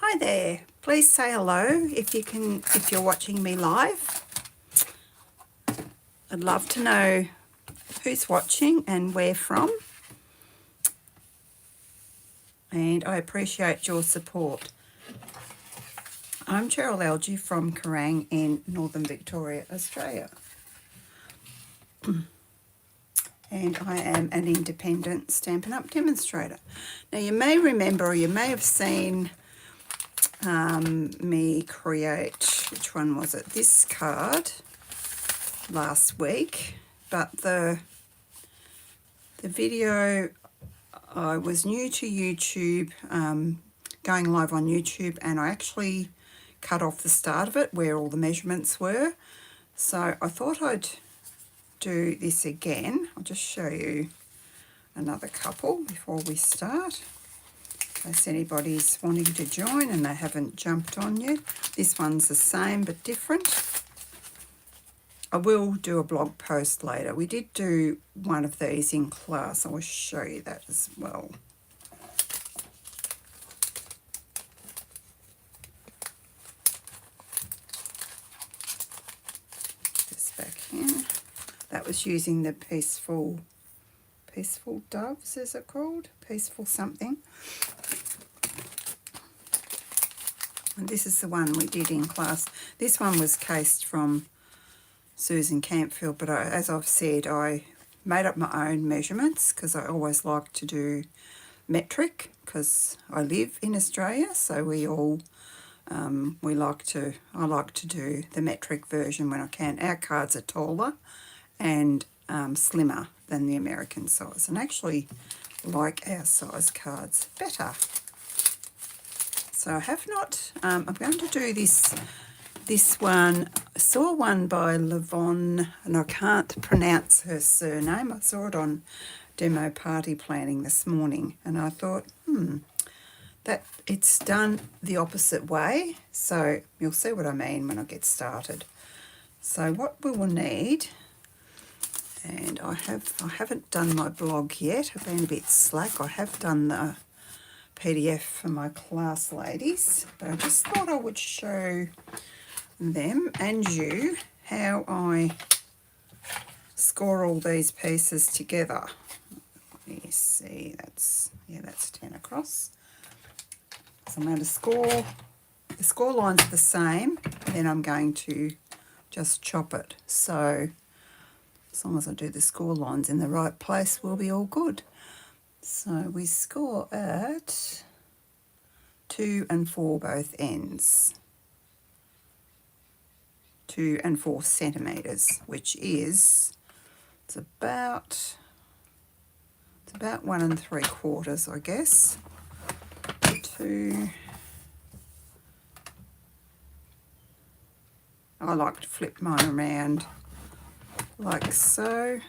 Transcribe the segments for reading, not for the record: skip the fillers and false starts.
Hi there. Please say hello if you're watching me live. I'd love to know who's watching and where from. And I appreciate your support. I'm Cheryl Algie from Kerrang in Northern Victoria, Australia. And I am an independent Stampin' Up! Demonstrator. Now you may remember, or you may have seen me create, which one was it? This card last week, but the video, I was new to YouTube, going live on YouTube, and I actually cut off the start of it where all the measurements were. So I thought I'd do this again. I'll just show you another couple before we start, in case anybody's wanting to join and they haven't jumped on yet. This one's the same but different. I will do a blog post later. We did do one of these in class. I will show you that as well. This back in. That was using the Peaceful Doves, is it called? Peaceful something. And this is the one we did in class. This one was cased from Susan Campfield, but as I've said, I made up my own measurements because I always like to do metric because I live in Australia, so we all I like to do the metric version when I can. Our cards are taller and slimmer than the American size, and actually like our size cards better. So I have not, I'm going to do this one. I saw one by Levon, and I can't pronounce her surname. I saw it on Demo Party Planning this morning, and I thought, that it's done the opposite way. So you'll see what I mean when I get started. So what we will need, and I haven't done my blog yet. I've been a bit slack. I have done the PDF for my class ladies, but I just thought I would show them and you how I score all these pieces together. Let me see, that's 10 across. So I'm going to score, the score lines are the same, then I'm going to just chop it. So as long as I do the score lines in the right place, we'll be all good. So we score at 2 and 4 both ends. 2 and 4 centimetres, which is, it's about 1 3/4, I guess. 2. I like to flip mine around like so.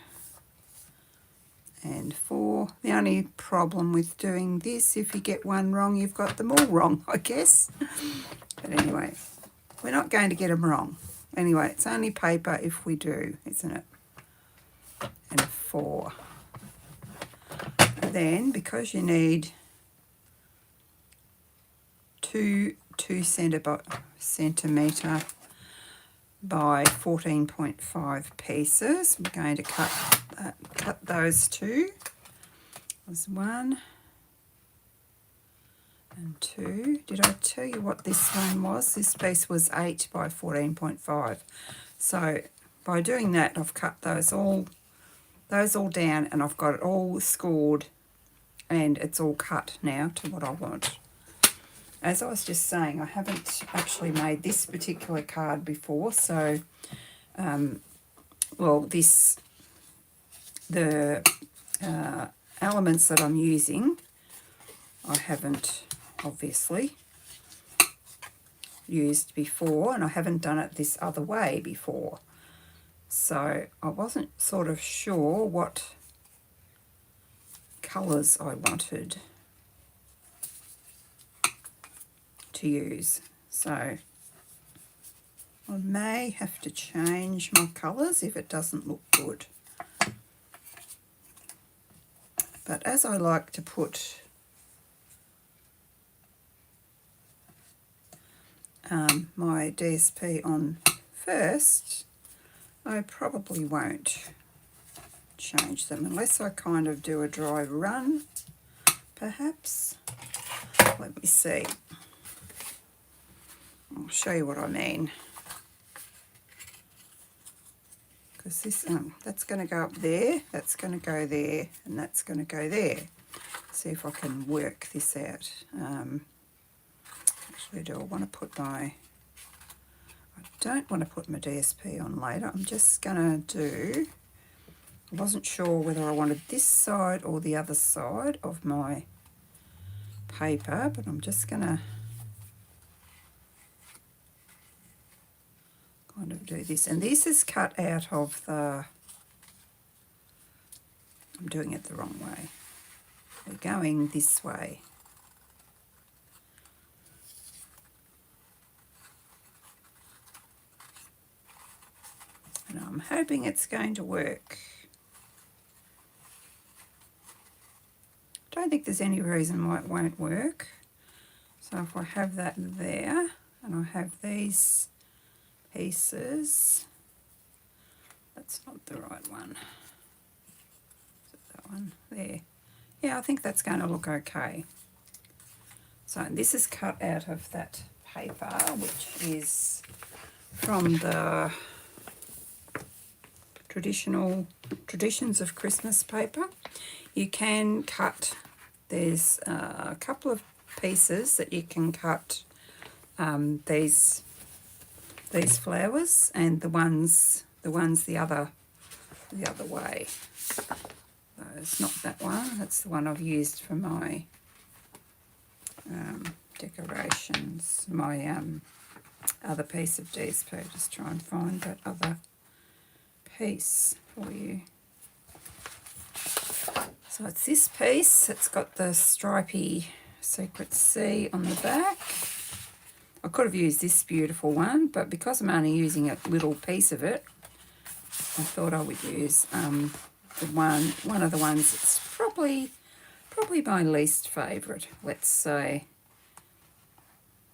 And 4. The only problem with doing this, if you get one wrong, you've got them all wrong, I guess. But anyway, we're not going to get them wrong. Anyway, it's only paper if we do, isn't it? And 4. Then, because you need 2 centimetre by 14.5 pieces, I'm going to cut those two. There's 1 and 2. Did I tell you what this one was? This piece was 8 by 14.5. So by doing that, I've cut those all down, and I've got it all scored, and it's all cut now to what I want. As I was just saying, I haven't actually made this particular card before, so well, the elements that I'm using, I haven't obviously used before, and I haven't done it this other way before. So I wasn't sort of sure what colours I wanted to use. So I may have to change my colours if it doesn't look good. But as I like to put my DSP on first, I probably won't change them unless I kind of do a dry run, perhaps. Let me see. I'll show you what I mean. Because this, that's going to go up there, that's going to go there, and that's going to go there. See if I can work this out. Actually, do I want to put my... I don't want to put my DSP on later. I'm just going to do... I wasn't sure whether I wanted this side or the other side of my paper, but I'm just going to kind of do this. And this is cut out of the... I'm doing it the wrong way. We're going this way. And I'm hoping it's going to work. Don't think there's any reason why it won't work. So if I have that there, and I have these pieces, that's not the right one. Is it that one? There. Yeah, I think that's going to look okay. So this is cut out of that paper, which is from the Traditions of Christmas paper. You can cut, there's a couple of pieces that you can cut these flowers, and the ones the other way. So it's not that one, that's the one I've used for my decorations, my other piece of DSP. Just try and find that other piece for you. So it's this piece, it's got the stripy Secret C on the back. I could have used this beautiful one, but because I'm only using a little piece of it, I thought I would use the one of the ones that's probably my least favourite, let's say,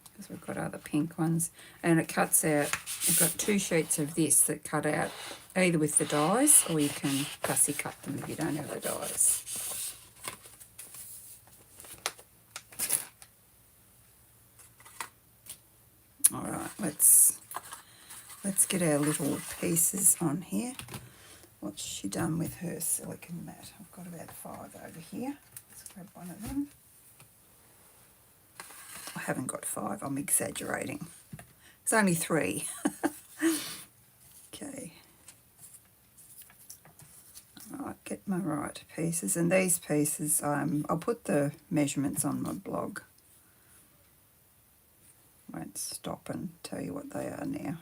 because we've got other pink ones. And it cuts out, I've got 2 sheets of this that cut out either with the dies, or you can fussy cut them if you don't have the dies. All right, let's get our little pieces on here. What's she done with her silicone mat? I've got about 5 over here. Let's grab one of them. I haven't got 5, I'm exaggerating. It's only 3. Okay. All right, get my right pieces. And these pieces, I'll put the measurements on my blog. Won't stop and tell you what they are now.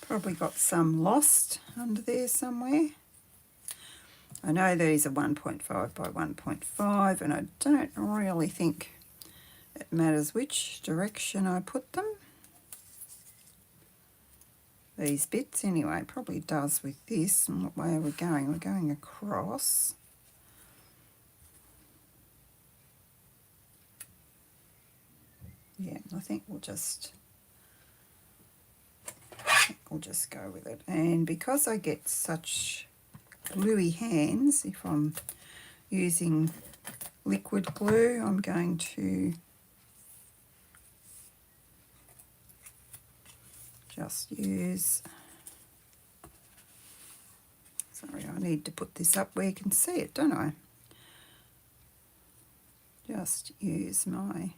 Probably got some lost under there somewhere. I know these are 1.5 by 1.5, and I don't really think it matters which direction I put them. These bits anyway, probably does with this. And what way are we going? We're going across. Yeah, I think we'll just go with it. And because I get such gluey hands, if I'm using liquid glue, I'm going to just use, sorry, I need to put this up where you can see it, don't I? Just use my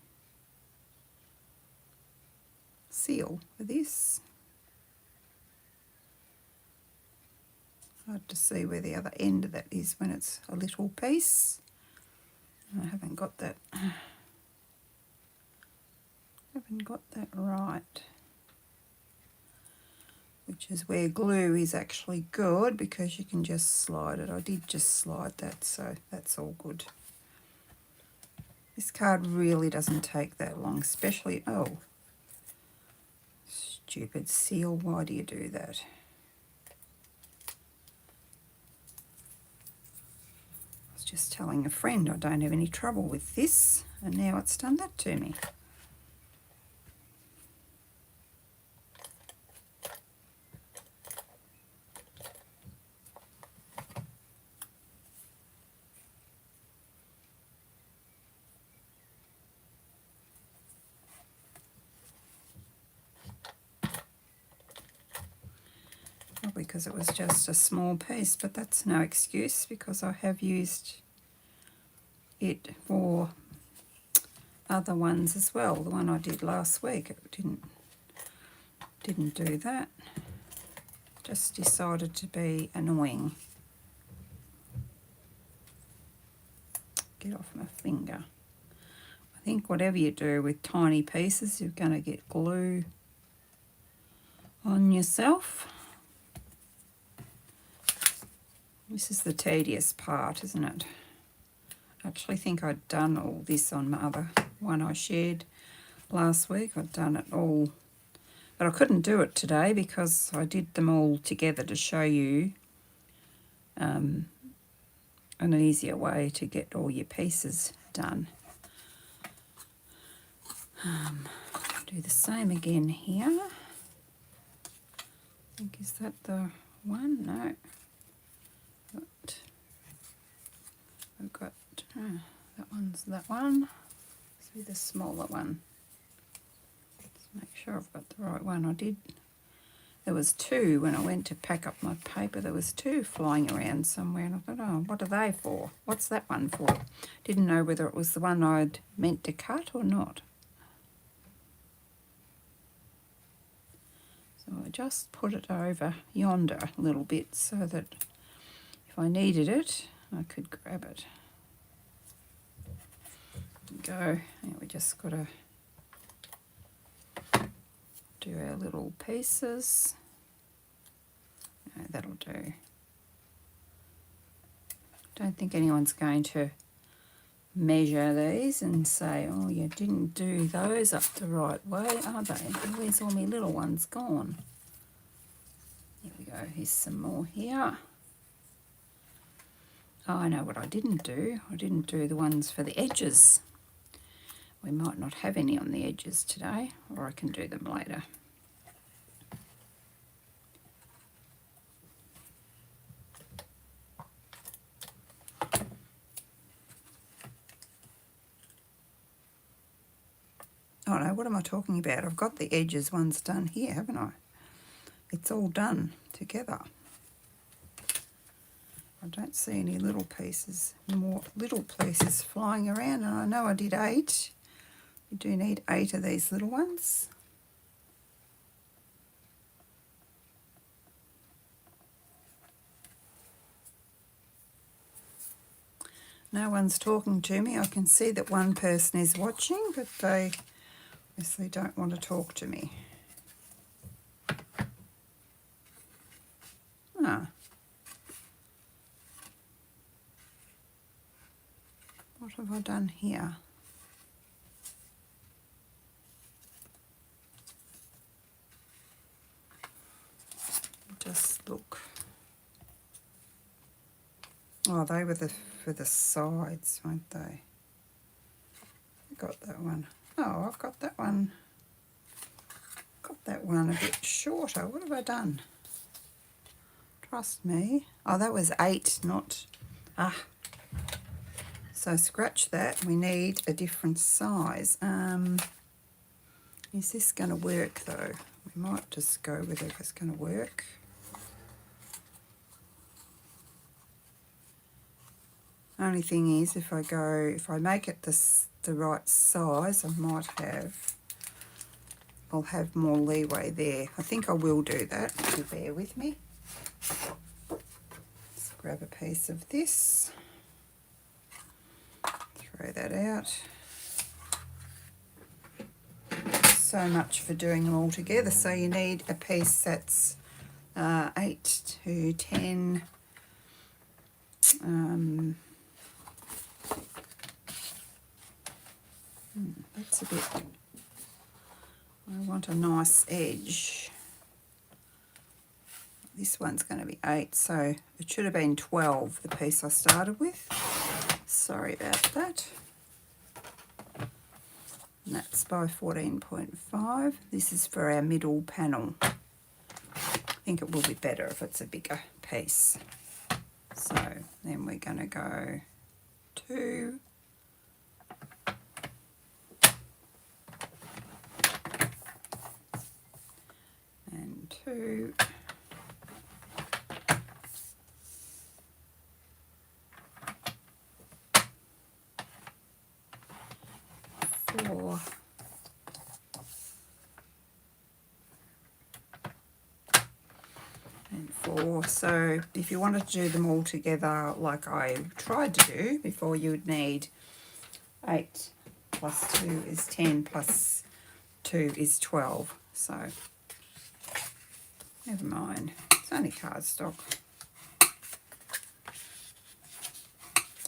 seal for this. Hard to see where the other end of that is when it's a little piece. I haven't got that right, which is where glue is actually good, because you can just slide it. I did just slide that, so that's all good. This card really doesn't take that long, especially, oh, stupid seal, why do you do that? just telling a friend I don't have any trouble with this, and now it's done that to me. Probably because it was just a small piece, but that's no excuse because I have used it for other ones as well. The one I did last week, it didn't do that. Just decided to be annoying. Get off my finger. I think whatever you do with tiny pieces, you're going to get glue on yourself. This is the tedious part, isn't it? I actually think I'd done all this on my other one I shared last week. I'd done it all, but I couldn't do it today because I did them all together to show you an easier way to get all your pieces done. Do the same again here. I think, is that the one? No. I've got that one's that one. This will be the smaller one. Let's make sure I've got the right one. I did. There was two when I went to pack up my paper. There was two flying around somewhere, and I thought, oh, what are they for? What's that one for? Didn't know whether it was the one I'd meant to cut or not. So I just put it over yonder a little bit so that if I needed it, I could grab it. Go. Now we just got to do our little pieces. No, that'll do. Don't think anyone's going to measure these and say, oh, you didn't do those up the right way, are they? Where's all my little ones gone? Here we go. Here's some more here. Oh, I know what I didn't do. I didn't do the ones for the edges. We might not have any on the edges today, or I can do them later. Oh no, what am I talking about? I've got the edges ones done here, haven't I? It's all done together. I don't see any little pieces, more little pieces flying around, and I know I did 8. You do need 8 of these little ones. No one's talking to me. I can see that one person is watching, but they obviously don't want to talk to me. Ah. What have I done here? Just look. Oh, they were for the sides, weren't they? I got that one. Oh, I've got that one. Got that one a bit shorter. What have I done? Trust me. Oh, that was 8, not... Ah. So scratch that. We need a different size. Is this going to work though? We might just go with it if it's going to work. Only thing is, if I make it the right size, I'll have more leeway there. I think I will do that, if you bear with me. Let's grab a piece of this. Throw that out. So much for doing them all together. So you need a piece that's 8 to 10. That's a bit... I want a nice edge. This one's going to be 8, so it should have been 12, the piece I started with. sorry about that. And that's by 14.5. This is for our middle panel. I think it will be better if it's a bigger piece. So then we're going to go 2, and 2, 4, and 4. So if you wanted to do them all together like I tried to do before, you would need 8 plus 2 is 10 plus 2 is 12. So never mind, it's only cardstock.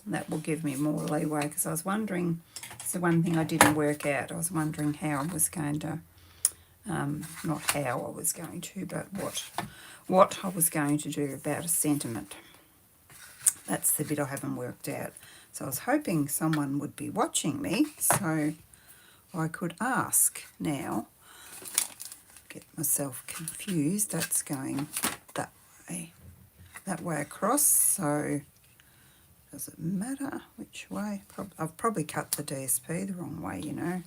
That will give me more leeway, because I was wondering, it's the one thing I didn't work out. I was wondering how I was going to, not how I was going to, but what I was going to do about a sentiment. That's the bit I haven't worked out. So I was hoping someone would be watching me so I could ask. Now, get myself confused. That's going that way across. So does it matter which way? I've probably cut the DSP the wrong way, you know.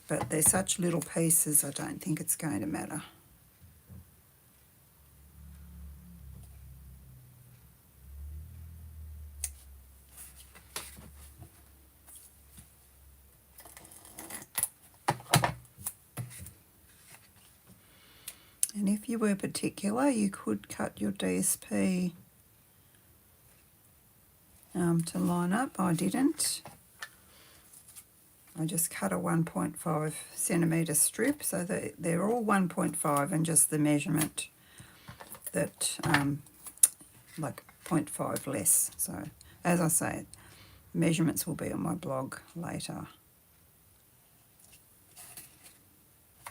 But they're such little pieces, I don't think it's going to matter. And if you were particular, you could cut your DSP to line up. I didn't. I just cut a 1.5 centimetre strip, so that they're all 1.5 and just the measurement that like 0.5 less. So as I say, measurements will be on my blog later.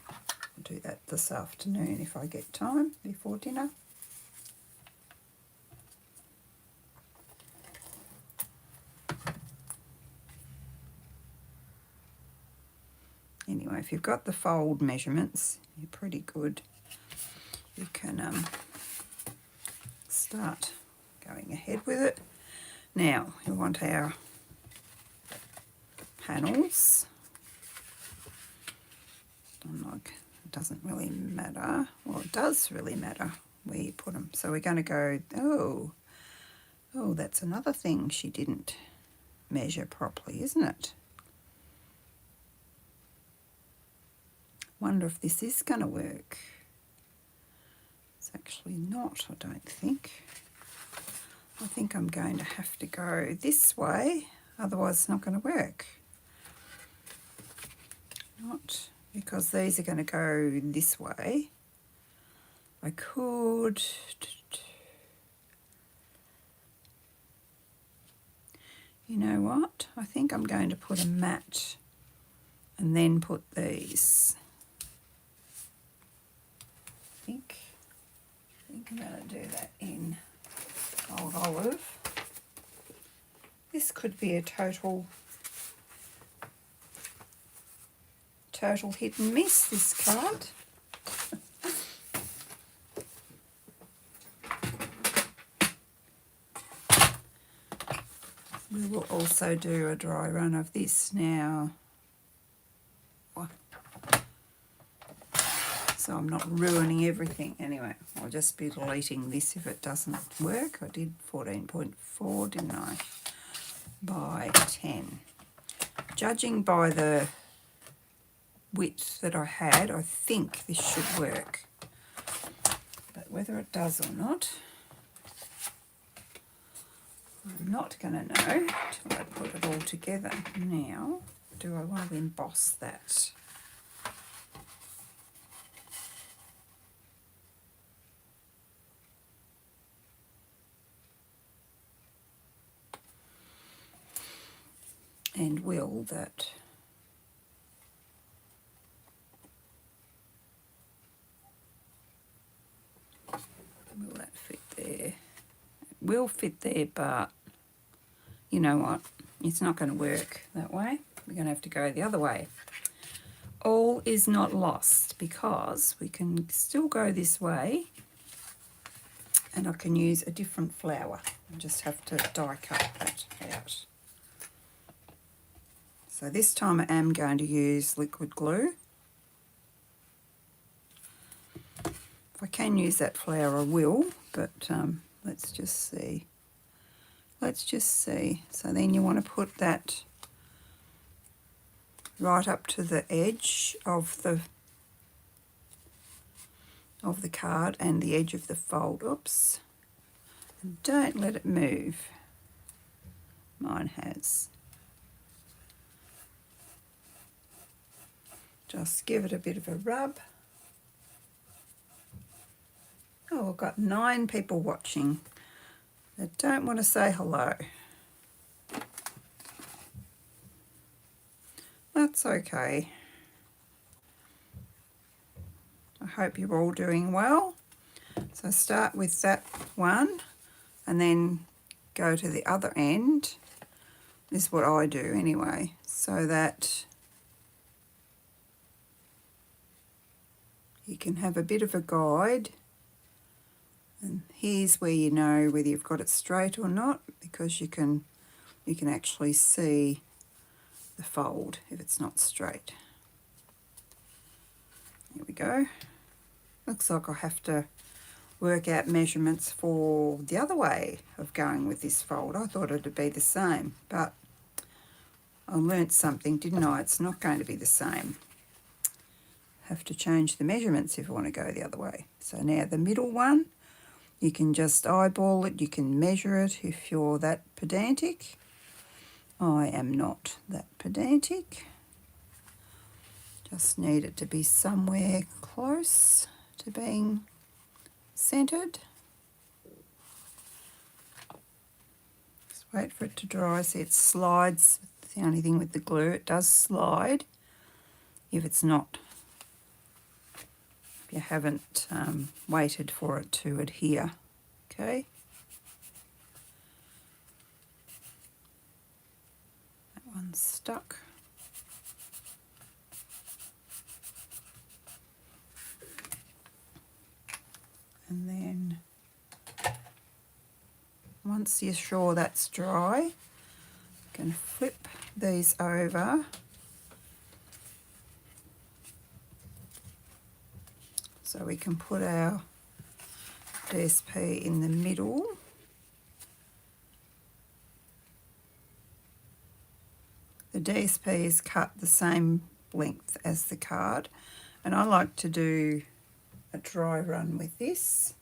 I'll do that this afternoon if I get time before dinner. Anyway, if you've got the fold measurements, you're pretty good. You can start going ahead with it. Now, we want our panels. I'm like, it doesn't really matter. Well, it does really matter where you put them. So we're going to go, oh, that's another thing she didn't measure properly, isn't it? Wonder if this is going to work. It's actually not, I don't think. I think I'm going to have to go this way, otherwise it's not going to work. Not because these are going to go this way. I could... You know what? I think I'm going to put a mat and then put these. I think I'm going to do that in Old Olive. This could be a total hit and miss, this card. We will also do a dry run of this now. So I'm not ruining everything. Anyway, I'll just be deleting this if it doesn't work. I did 14.4, didn't I? By 10. Judging by the width that I had, I think this should work. But whether it does or not, I'm not going to know until I put it all together. Now, do I want to emboss that? And will that fit there? It will fit there, but you know what? It's not going to work that way. We're going to have to go the other way. All is not lost, because we can still go this way, and I can use a different flower. I just have to die cut that out. So this time I am going to use liquid glue. If I can use that flower, I will, but let's just see. Let's just see. So then you want to put that right up to the edge of the card and the edge of the fold. Oops. And don't let it move. Mine has. Just give it a bit of a rub. Oh, I've got 9 people watching that don't want to say hello. That's okay. I hope you're all doing well. So start with that one and then go to the other end. This is what I do anyway, so that you can have a bit of a guide. And here's where you know whether you've got it straight or not, because you can actually see the fold if it's not straight. There we go. Looks like I have to work out measurements for the other way of going with this fold. I thought it'd be the same, but I learnt something, didn't I? It's not going to be the same. Have to change the measurements if you want to go the other way. So now the middle one, you can just eyeball it, you can measure it if you're that pedantic. I am not that pedantic. Just need it to be somewhere close to being centered. Just wait for it to dry. See, it slides. It's the only thing with the glue, it does slide if it's not, if you haven't waited for it to adhere. Okay. That one's stuck. And then once you're sure that's dry, you can flip these over so we can put our DSP in the middle. The DSP is cut the same length as the card, and I like to do a dry run with this.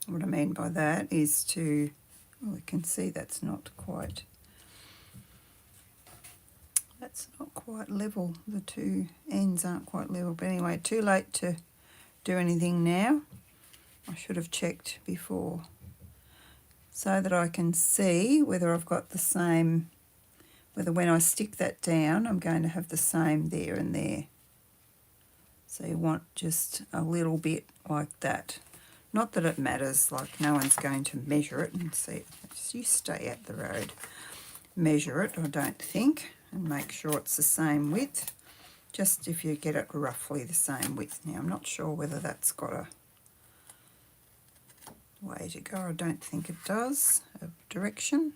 What I mean by that is to, well, we can see that's not quite level. The two ends aren't quite level, but anyway, too late to do anything now. I should have checked before, so that I can see whether I've got the same, whether when I stick that down I'm going to have the same there and there. So you want just a little bit like that. Not that it matters, like no one's going to measure it and see. You stay at the road. Measure it, I don't think, and make sure it's the same width. Just if you get it roughly the same width. Now I'm not sure whether that's got a way to go. I don't think it does. A direction.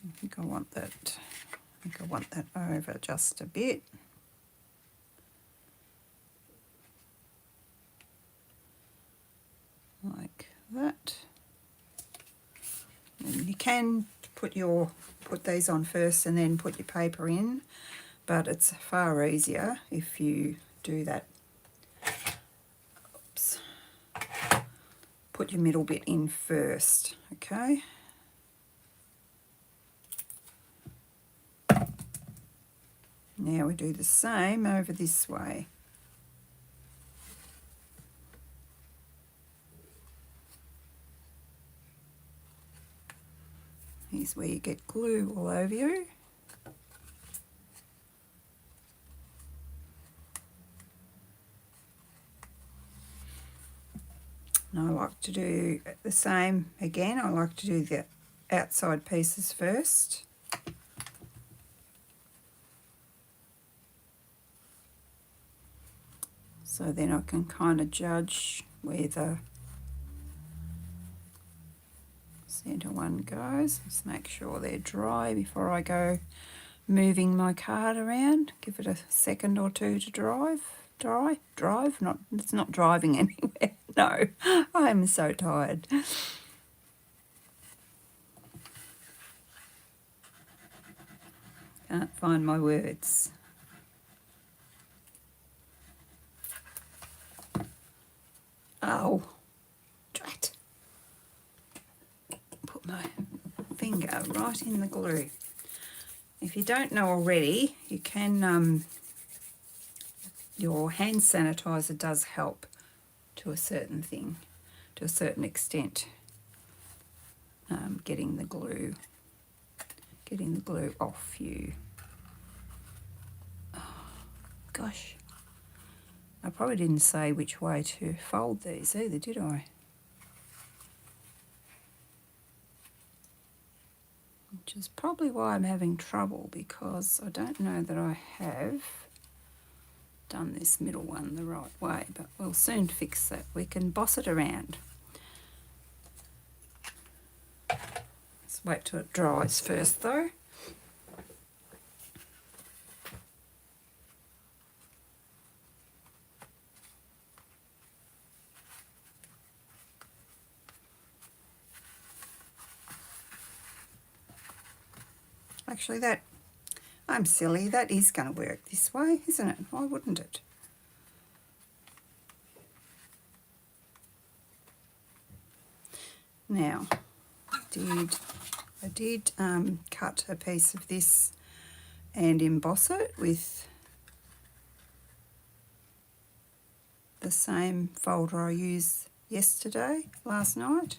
I think I want that. I think I want that over just a bit. Like that. And you can put these on first and then put your paper in, but it's far easier if you do that. Oops. Put your middle bit in first, okay? Now we do the same over this way. Here's where you get glue all over you. And I like to do the same again. I like to do the outside pieces first. So then I can kind of judge where the centre one goes. Just make sure they're dry before I go moving my card around. Give it a second or two to drive. Not, it's not driving anywhere. No, I am so tired. Can't find my words. Oh, drat. Put my finger right in the glue. If you don't know already, you can, your hand sanitizer does help to a certain thing, to a certain extent, getting the glue off you. Oh, gosh, I probably didn't say which way to fold these either, did I? Which is probably why I'm having trouble, because I don't know that I have done this middle one the right way, but we'll soon fix that. We can boss it around. Let's wait till it dries first though. Actually, I'm silly, that is going to work this way, isn't it? Why wouldn't it? Now, I did cut a piece of this and emboss it with the same folder I used last night,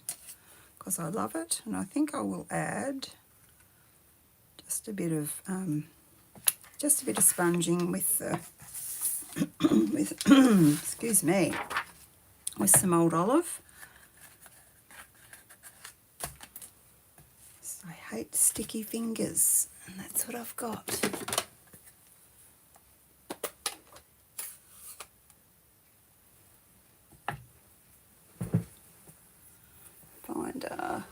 because I love it, and I think I will add just a bit of sponging with the excuse me, with some old olive. So I hate sticky fingers, and that's what I've got. Find a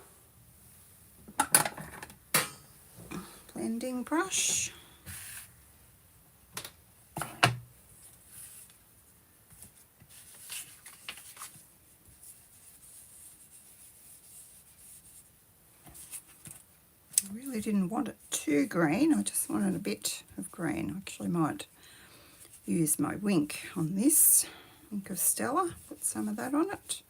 blending brush. I really didn't want it too green, I just wanted a bit of green. I actually might use my Wink on this, Wink of Stella, put some of that on it.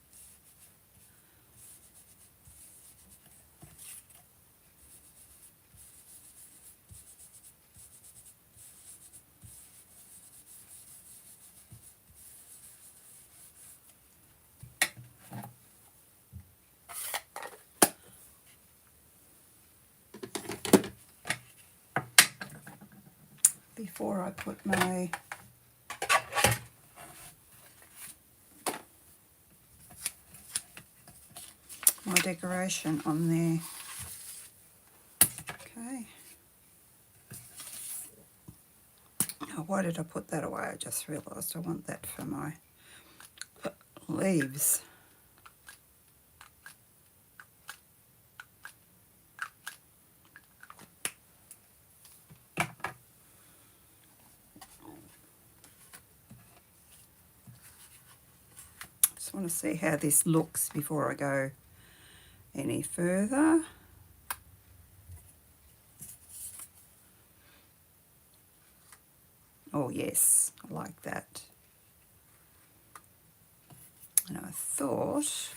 Before I put my decoration on there. Okay. Oh, why did I put that away? I just realised I want that for my leaves. Just want to see how this looks before I go any further. Oh yes, I like that. And I thought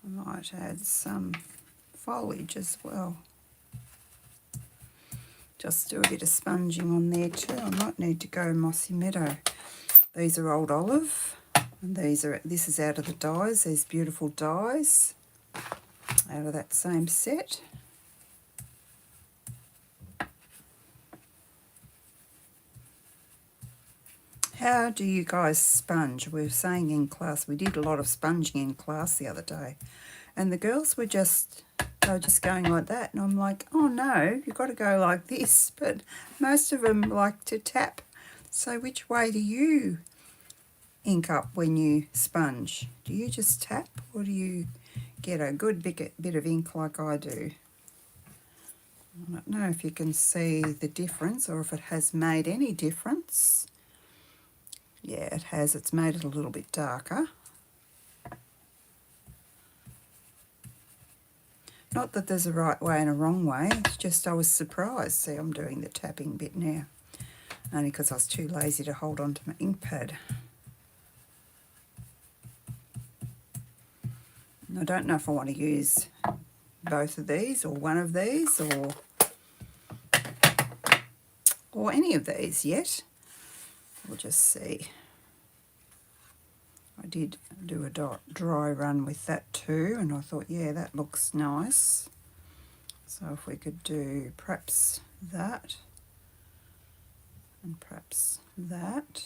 I might add some foliage as well. Just do a bit of sponging on there too. I might need to go Mossy Meadow. These are old olive, and this is out of the dyes, these beautiful dyes out of that same set. How do you guys sponge? We were saying in class, we did a lot of sponging in class the other day, and the girls were just, they were just going like that, and I'm like, oh no, you've got to go like this, but most of them like to tap. So which way do you ink up when you sponge? Do you just tap, or do you get a good bit of ink like I do? I don't know if you can see the difference or if it has made any difference. Yeah, it has. It's made it a little bit darker. Not that there's a right way and a wrong way, it's just I was surprised. See, I'm doing the tapping bit now, only because I was too lazy to hold on to my ink pad. And I don't know if I want to use both of these or one of these or any of these yet. We'll just see. I did do a dry run with that too, and I thought, yeah, that looks nice. So if we could do perhaps that and perhaps that.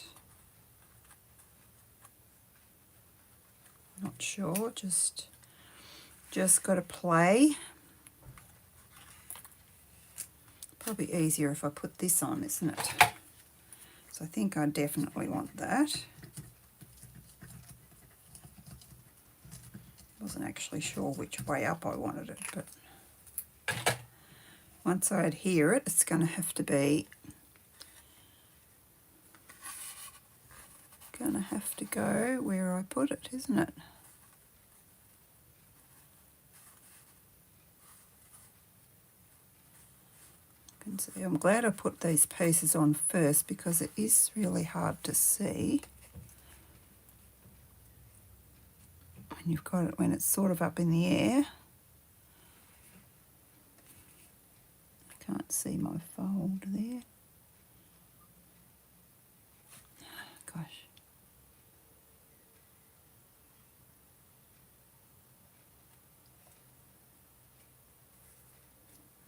Not sure, just got to play. Probably easier if I put this on, isn't it? So I think I definitely want that. Wasn't actually sure which way up I wanted it, but once I adhere it, it's going to have to be, go where I put it, isn't it? You can see, I'm glad I put these pieces on first because it is really hard to see. And you've got it when it's sort of up in the air. I can't see my fold there. Gosh.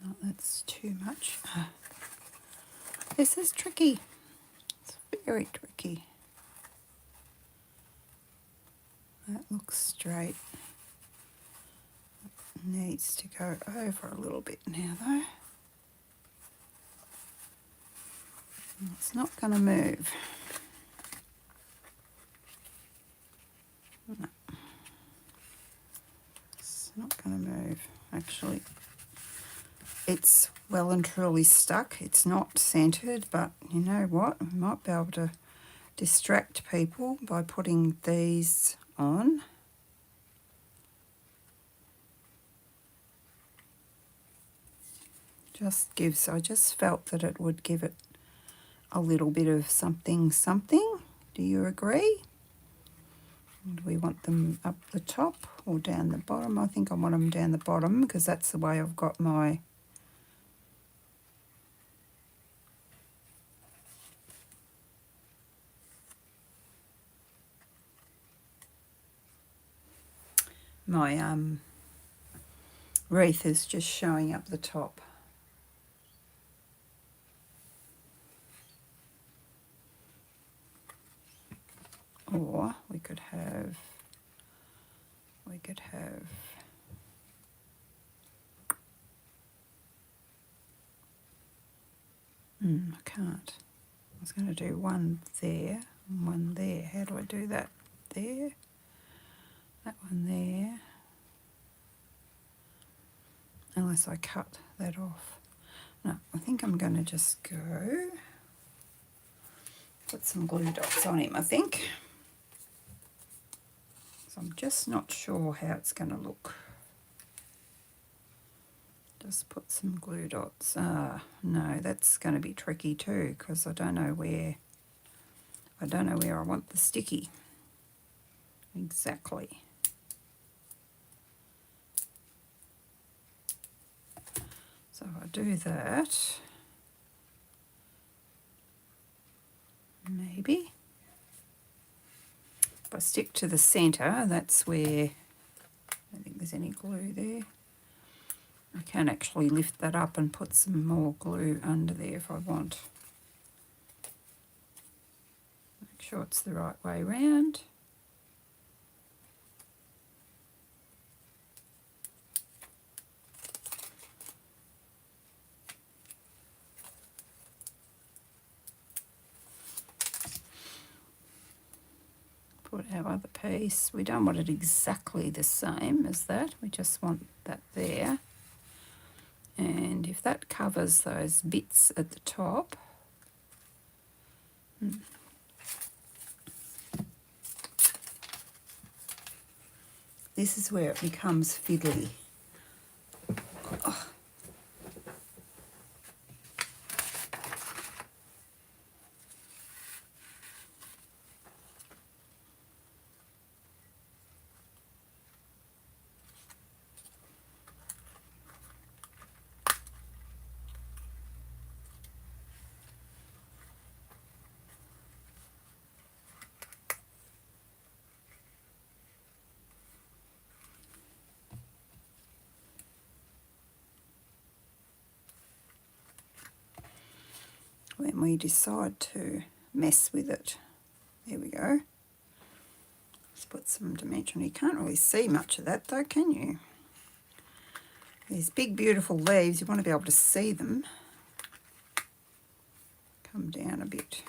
No, that's too much. This is tricky. It's very tricky. That looks straight. It needs to go over a little bit now though. It's not going to move. No. It's not going to move. Actually, it's well and truly stuck. It's not centered, but you know what? We might be able to distract people by putting these on. I just felt that it would give it a little bit of something. Do you agree? Do we want them up the top or down the bottom? I think I want them down the bottom because that's the way I've got my wreath is just showing up the top. Or we could have I can't. I was going to do one there and one there. How do I do that? There, that one there. Unless I cut that off. No, I think I'm going to just go put some glue dots on him, I think. So I'm just not sure how it's going to look. Just put some glue dots. No, that's going to be tricky too because I don't know where I want the sticky. Exactly. So if I do that, maybe. If I stick to the centre, that's where, I don't think there's any glue there. I can actually lift that up and put some more glue under there if I want. sure it's the right way round. Put our other piece. We don't want it exactly the same as that. We just want that there. And if that covers those bits at the top, this is where it becomes fiddly. Oh. When we decide to mess with it, there we go. Let's put some dimension. You can't really see much of that though, can you? These big beautiful leaves, you want to be able to see them. Come down a bit.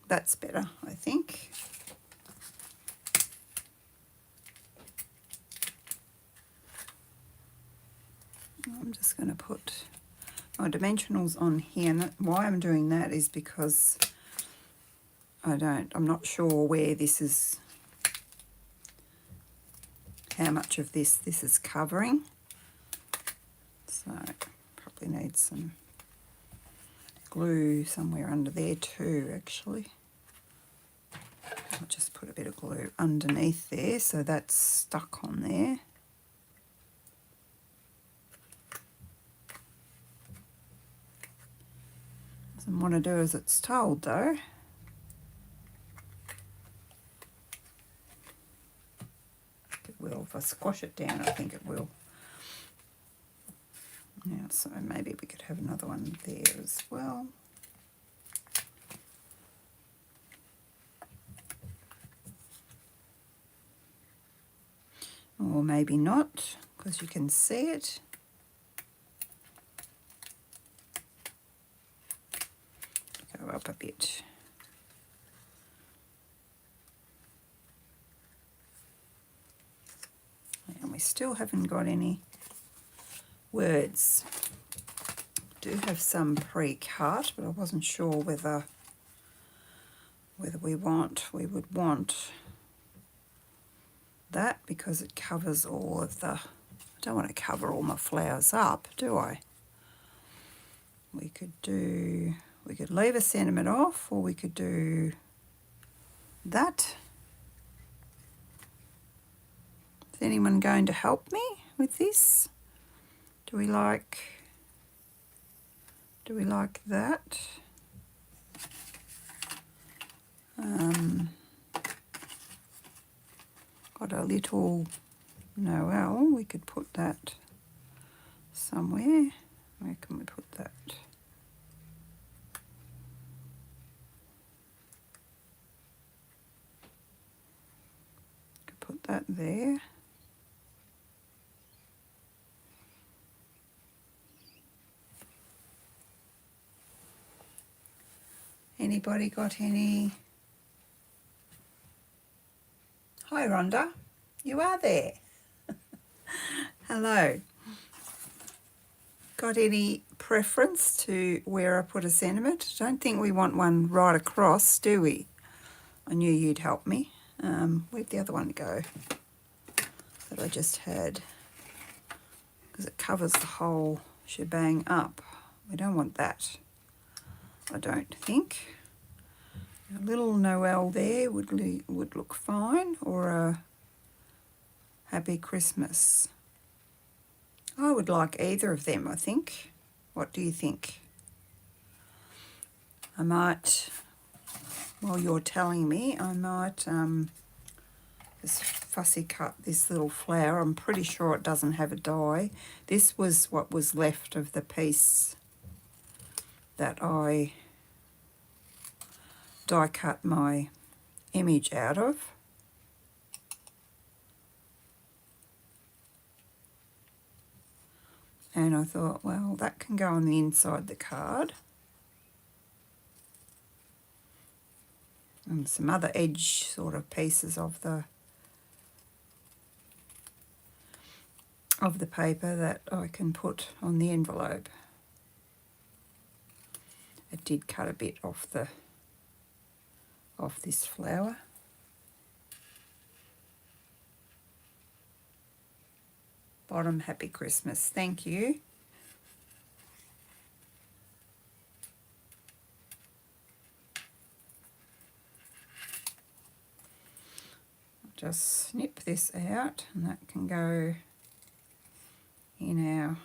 That's better, I think. I'm just going to put my dimensionals on here. And why I'm doing that is because I'm not sure where this is, how much of this is covering. So probably need some glue somewhere under there too, actually. I'll just put a bit of glue underneath there so that's stuck on there. Doesn't want to do as it's told though. It will. If I squash it down, I think it will. Now, so maybe we could have another one there as well. Or maybe not, because you can see it. Go up a bit. And we still haven't got any words. Do have some pre-cut, but I wasn't sure whether we would want that because it covers all of the, I don't want to cover all my flowers up, do I? We could leave a sentiment off, or we could do that. Is anyone going to help me with this? Do we like that? Got a little Noel, we could put that somewhere. Where can we put that? Could put that there. Anybody got any? Hi Rhonda, you are there. Hello. Got any preference to where I put a sentiment? Don't think we want one right across, do we? I knew you'd help me. Where'd the other one go that I just had? Because it covers the whole shebang up. We don't want that, I don't think. A little Noel there would look fine, or a Happy Christmas. I would like either of them, I think. What do you think? I might, while you're telling me, I might just fussy cut this little flower. I'm pretty sure it doesn't have a die. This was what was left of the piece that I die cut my image out of. And I thought, well, that can go on the inside the card. And some other edge sort of pieces of the paper that I can put on the envelope. It did cut a bit off this flower. Bottom, Happy Christmas. Thank you. Just snip this out, and that can go in our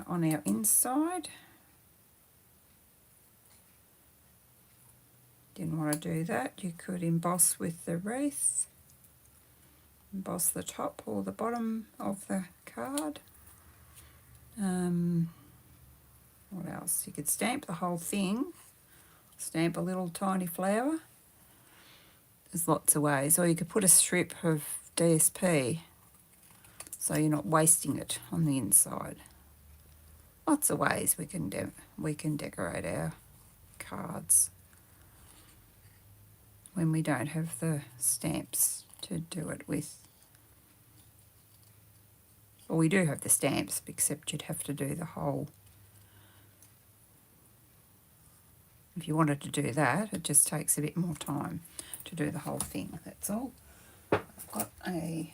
on our inside. Didn't want to do that. You could emboss with the wreath, emboss the top or the bottom of the card. What else? You could stamp the whole thing, stamp a little tiny flower. There's lots of ways. Or you could put a strip of DSP so you're not wasting it on the inside. Lots of ways we can decorate our cards when we don't have the stamps to do it with. Well, we do have the stamps, except you'd have to do the whole. If you wanted to do that, it just takes a bit more time to do the whole thing, that's all. I've got a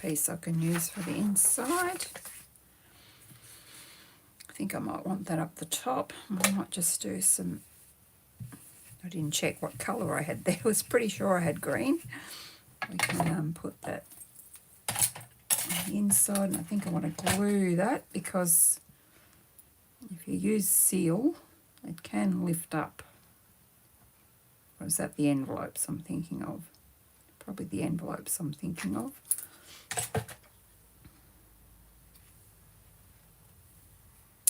piece I can use for the inside. I think I might want that up the top. I might just do some, I didn't check what colour I had there. I was pretty sure I had green. We can put that on the inside, and I think I want to glue that because if you use seal, it can lift up. Or is that the envelopes I'm thinking of? Probably the envelopes I'm thinking of.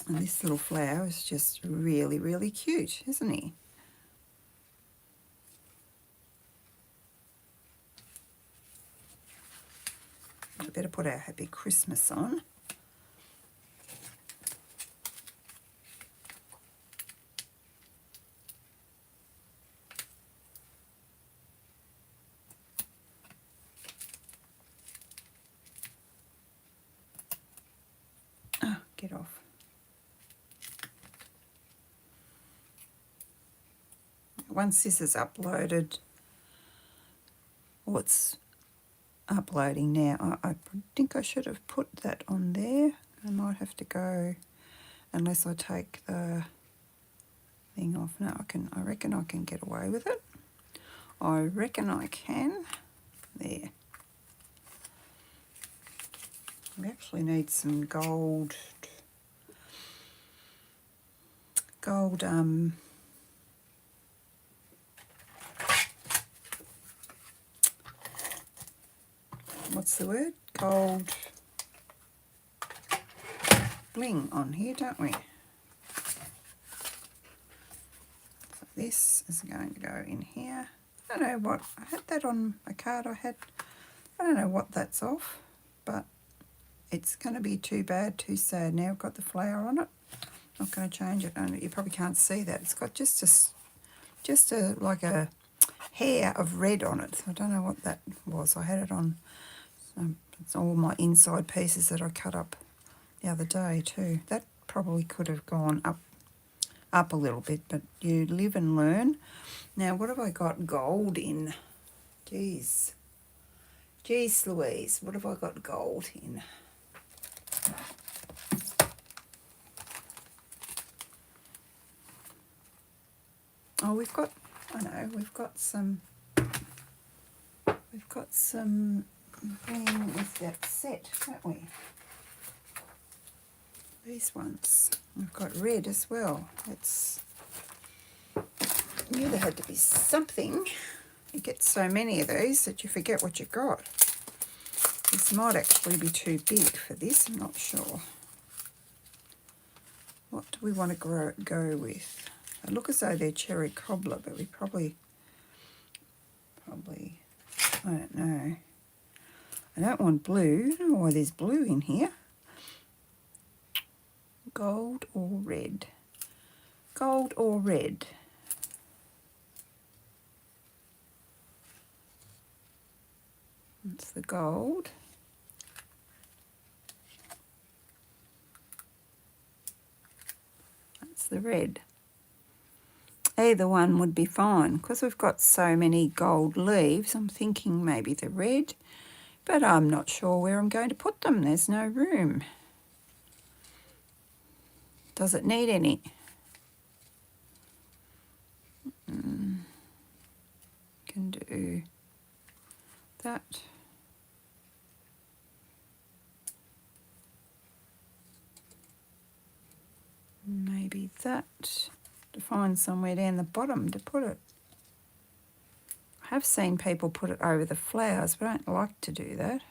And this little flower is just really, really cute, isn't he? We better put our Happy Christmas on. Oh, get off. Once this is uploaded, it's uploading now. I think I should have put that on there. I might have to go, unless I take the thing off. No, I reckon I can get away with it. I reckon I can. There. We actually need some gold, what's the word? Gold bling on here, don't we? So this is going to go in here. I don't know what, I had that on a card I had. I don't know what that's of, but it's going to be too bad, too sad. Now I've got the flower on it. Not going to change it. And you probably can't see that. It's got just a like a hair of red on it. So I don't know what that was. I had it on. It's all my inside pieces that I cut up the other day too. That probably could have gone up a little bit, but you live and learn. Now, what have I got gold in? Jeez Louise, what have I got gold in? Oh, we've got some thing with that set, don't we? these ones. I've got red as well. Knew there had to be something. You get so many of these that you forget what you got. This might actually be too big for this, I'm not sure. What do we want to go with? They look as though they're cherry cobbler, but we probably, I don't know. I don't want blue. I don't know why there's blue in here. Gold or red? Gold or red? That's the gold. That's the red. Either one would be fine. Because we've got so many gold leaves, I'm thinking maybe the red, but I'm not sure where I'm going to put them. There's no room. Does it need any? Can do that. Maybe that, to find somewhere down the bottom to put it. I have seen people put it over the flowers, but I don't like to do that.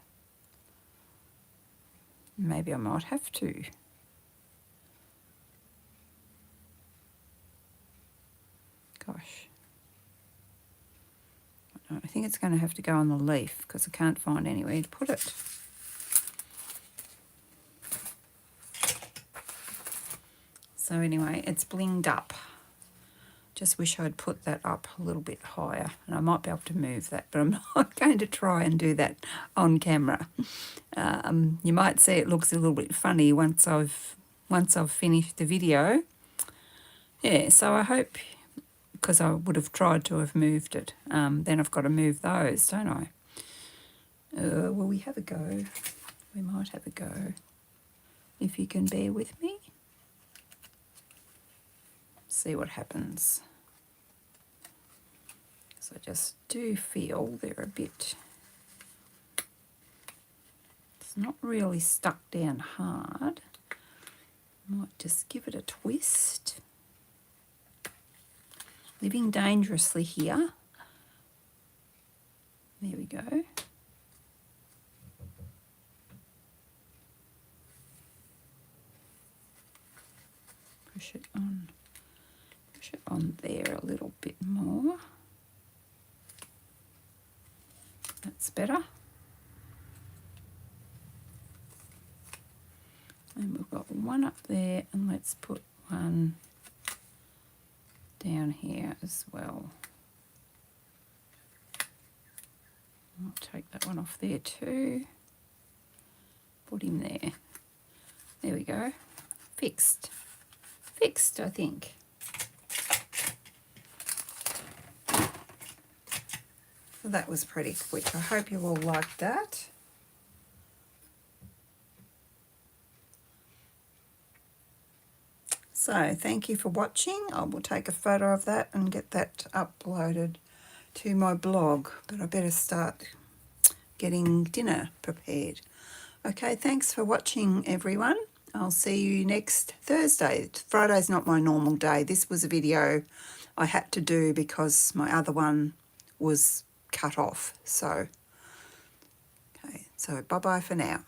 Maybe I might have to. Gosh. I think it's going to have to go on the leaf because I can't find anywhere to put it. So anyway, it's blinged up. Just wish I'd put that up a little bit higher, and I might be able to move that, but I'm not going to try and do that on camera. You might see it looks a little bit funny once I've finished the video. Yeah, so I hope, because I would have tried to have moved it. Then I've got to move those, don't I? Will we have a go? We might have a go, if you can bear with me. See what happens. So I just do feel they're a bit, it's not really stuck down hard. Might just give it a twist. Living dangerously here. There we go. Push it on there a little bit more. That's better. And we've got one up there, and let's put one down here as well. I'll take that one off there too. Put him there. There we go. Fixed. Fixed, I think. So that was pretty quick. I hope you all liked that. So thank you for watching. I will take a photo of that and get that uploaded to my blog. But I better start getting dinner prepared. Okay, thanks for watching, everyone. I'll see you next Thursday. Friday's not my normal day. This was a video I had to do because my other one was cut off. So, okay, so bye-bye for now.